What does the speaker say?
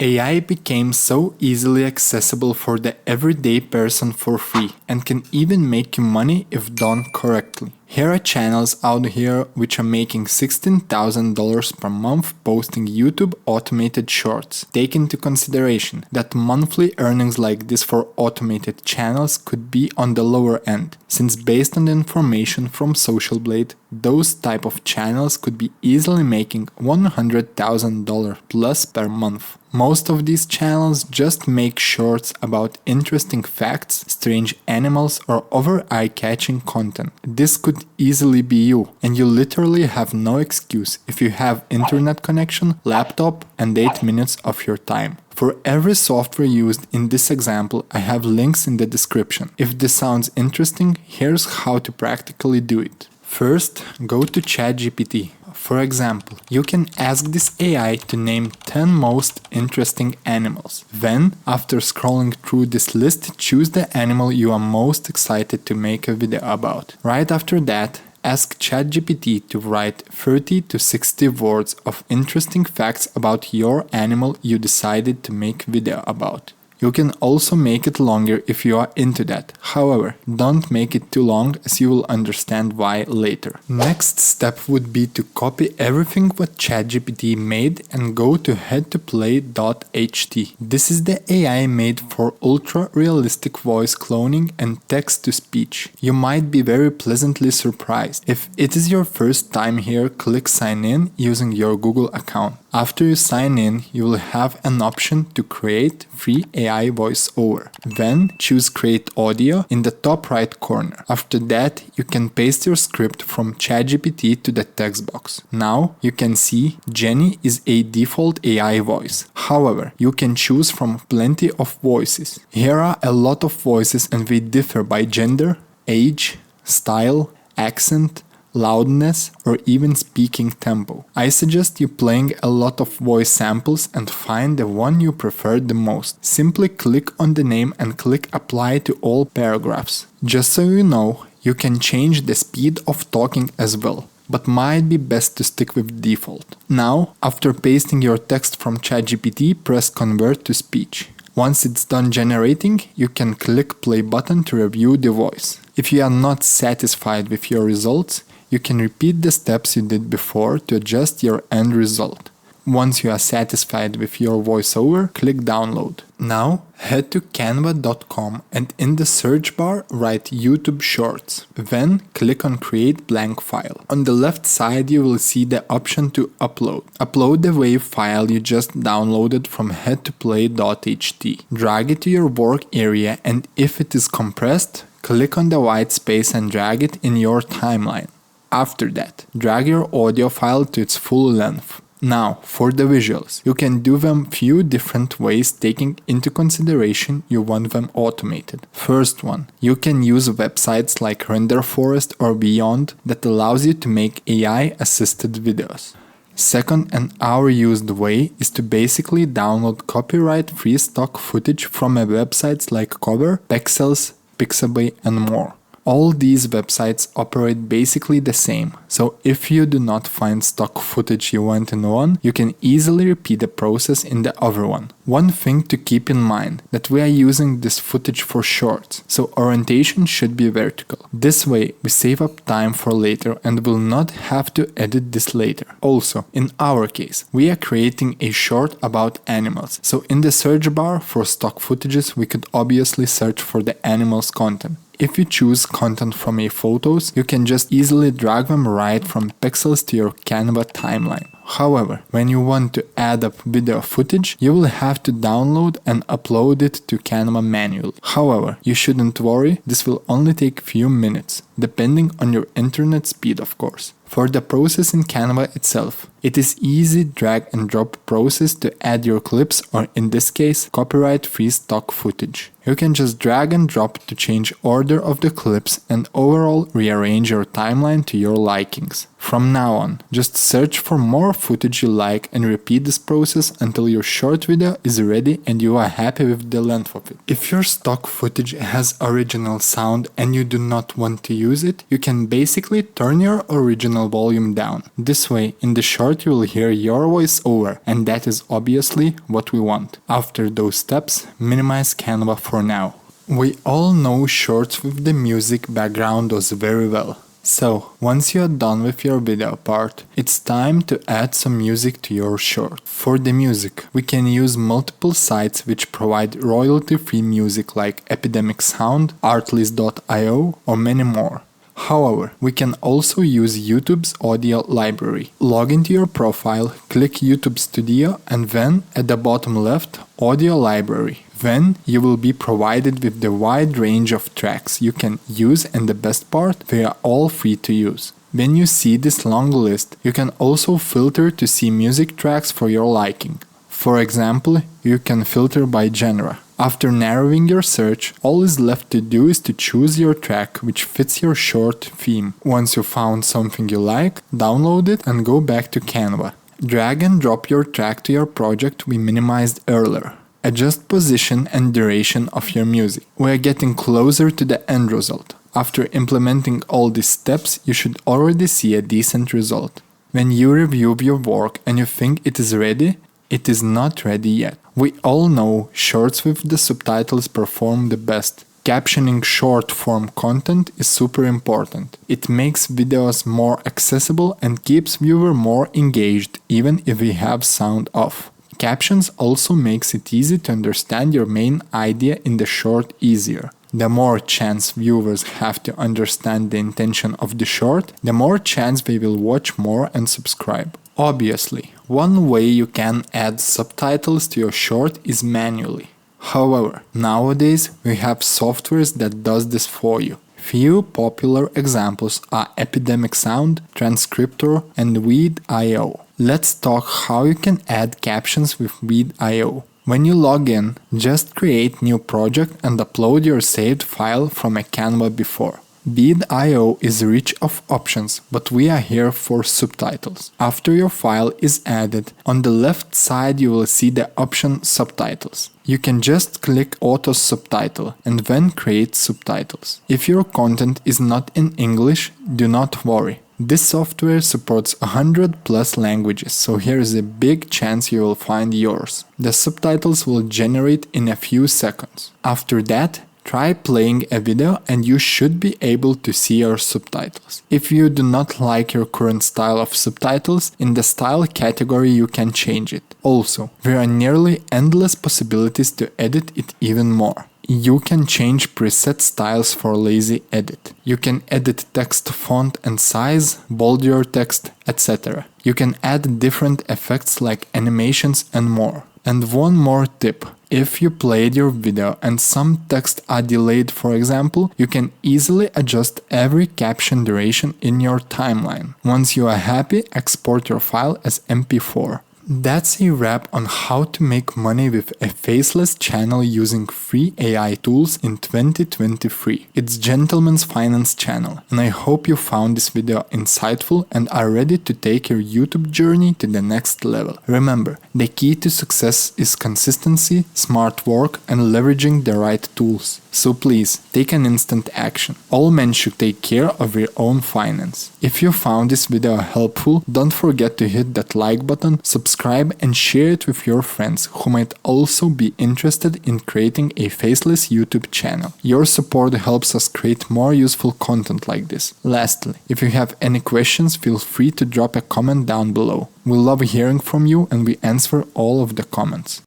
AI became so easily accessible for the everyday person for free and can even make you money if done correctly. Here are channels out here which are making $16,000 per month posting YouTube automated shorts. Take into consideration that monthly earnings like this for automated channels could be on the lower end, since based on the information from Social Blade, those type of channels could be easily making $100,000 plus per month. Most of these channels just make shorts about interesting facts, strange animals or other eye-catching content. This could easily be you, and you literally have no excuse if you have internet connection, laptop and 8 minutes of your time. For every software used in this example, I have links in the description. If this sounds interesting, here's how to practically do it. First, go to ChatGPT. For example, you can ask this AI to name 10 most interesting animals. Then, after scrolling through this list, choose the animal you are most excited to make a video about. Right after that, ask ChatGPT to write 30 to 60 words of interesting facts about your animal you decided to make video about. You can also make it longer if you are into that. However, don't make it too long as you will understand why later. Next step would be to copy everything what ChatGPT made and go to headtoplay.ht. This is the AI made for ultra-realistic voice cloning and text-to-speech. You might be very pleasantly surprised. If it is your first time here, click sign in using your Google account. After you sign in, you will have an option to create free AI voiceover. Then choose create audio in the top right corner. After that, you can paste your script from ChatGPT to the text box. Now you can see Jenny is a default AI voice. However, you can choose from plenty of voices. Here are a lot of voices and they differ by gender, age, style, accent, loudness or even speaking tempo. I suggest you playing a lot of voice samples and find the one you prefer the most. Simply click on the name and click apply to all paragraphs. Just so you know, you can change the speed of talking as well, but might be best to stick with default. Now, after pasting your text from ChatGPT, press convert to speech. Once it's done generating, you can click play button to review the voice. If you are not satisfied with your results, you can repeat the steps you did before to adjust your end result. Once you are satisfied with your voiceover, click download. Now head to canva.com and in the search bar write YouTube Shorts. Then click on create blank file. On the left side you will see the option to upload. Upload the WAV file you just downloaded from headtoplay.ht. Drag it to your work area and if it is compressed, click on the white space and drag it in your timeline. After that, drag your audio file to its full length. Now, for the visuals, you can do them few different ways taking into consideration you want them automated. First one, you can use websites like RenderForest or Beyond that allows you to make AI-assisted videos. Second, and our used way is to basically download copyright-free stock footage from websites like Cover, FACELESS, Pixabay and more. All these websites operate basically the same, so if you do not find stock footage you want in one, you can easily repeat the process in the other one. One thing to keep in mind, that we are using this footage for shorts, so orientation should be vertical. This way we save up time for later and will not have to edit this later. Also, in our case, we are creating a short about animals, so in the search bar for stock footages we could obviously search for the animals content. If you choose content from a photos, you can just easily drag them right from pixels to your Canva timeline. However, when you want to add up video footage, you will have to download and upload it to Canva manually. However, you shouldn't worry, this will only take few minutes, depending on your internet speed of course. For the process in Canva itself, it is easy drag and drop process to add your clips or in this case, copyright-free stock footage. You can just drag and drop to change order of the clips and overall rearrange your timeline to your likings. From now on, just search for more footage you like and repeat this process until your short video is ready and you are happy with the length of it. If your stock footage has original sound and you do not want to use it, you can basically turn your original volume down. This way, in the short start you will hear your voiceover, and that is obviously what we want. After those steps, minimize Canva for now. We all know shorts with the music background does very well. So, once you are done with your video part, it's time to add some music to your short. For the music, we can use multiple sites which provide royalty-free music like Epidemic Sound, Artlist.io, or many more. However, we can also use YouTube's audio library. Log into your profile, click YouTube Studio, and then at the bottom left, Audio Library. Then you will be provided with the wide range of tracks you can use, and the best part, they are all free to use. When you see this long list, you can also filter to see music tracks for your liking. For example, you can filter by genre. After narrowing your search, all is left to do is to choose your track which fits your short theme. Once you found something you like, download it and go back to Canva. Drag and drop your track to your project we minimized earlier. Adjust position and duration of your music. We are getting closer to the end result. After implementing all these steps, you should already see a decent result. When you review your work and you think it is ready, it is not ready yet. We all know shorts with the subtitles perform the best. Captioning short-form content is super important. It makes videos more accessible and keeps viewer more engaged even if we have sound off. Captions also makes it easy to understand your main idea in the short easier. The more chance viewers have to understand the intention of the short, the more chance they will watch more and subscribe. Obviously, one way you can add subtitles to your short is manually. However, nowadays we have softwares that does this for you. Few popular examples are Epidemic Sound, Transcriptor, and Weed.io. Let's talk how you can add captions with Weed.io. When you log in, just create new project and upload your saved file from a Canva before. Weed.io is rich of options, but we are here for subtitles. After your file is added, on the left side you will see the option Subtitles. You can just click Auto Subtitle and then create subtitles. If your content is not in English, do not worry. This software supports 100+ languages, so here is a big chance you will find yours. The subtitles will generate in a few seconds. After that, try playing a video and you should be able to see your subtitles. If you do not like your current style of subtitles, in the style category you can change it. Also, there are nearly endless possibilities to edit it even more. You can change preset styles for lazy edit. You can edit text font and size, bold your text, etc. You can add different effects like animations and more. And one more tip. If you played your video and some text are delayed, for example, you can easily adjust every caption duration in your timeline. Once you are happy, export your file as MP4. That's a wrap on how to make money with a faceless channel using free AI tools in 2023. It's Gentleman's Finance channel, and I hope you found this video insightful and are ready to take your YouTube journey to the next level. Remember, the key to success is consistency, smart work, and leveraging the right tools. So please, take an instant action. All men should take care of their own finance. If you found this video helpful, don't forget to hit that like button, subscribe, and share it with your friends who might also be interested in creating a faceless YouTube channel. Your support helps us create more useful content like this. Lastly, if you have any questions, feel free to drop a comment down below. We love hearing from you and we answer all of the comments.